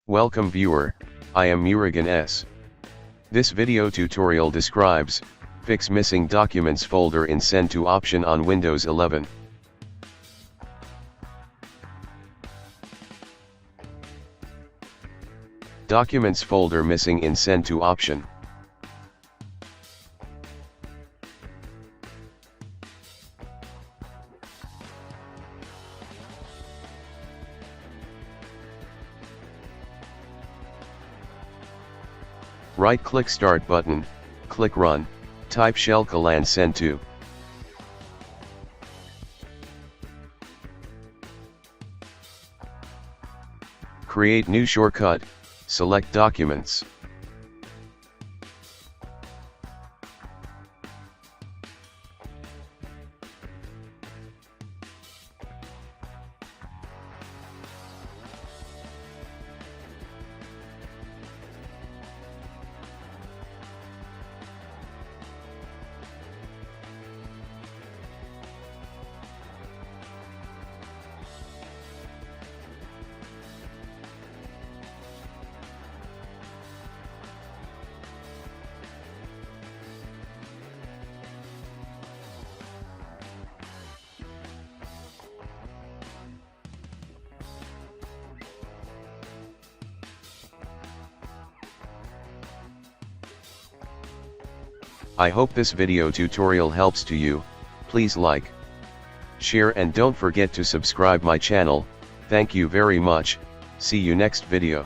Welcome viewer, I am Murugan S. This video tutorial describes, fix missing documents folder in Send to option on Windows 11. Documents folder missing in Send to option. Right-click Start button, click Run, type shell command send to. Create new shortcut, select Documents. I hope this video tutorial helps to you. Please like, share and don't forget to subscribe my channel. Thank you very much. See you next video.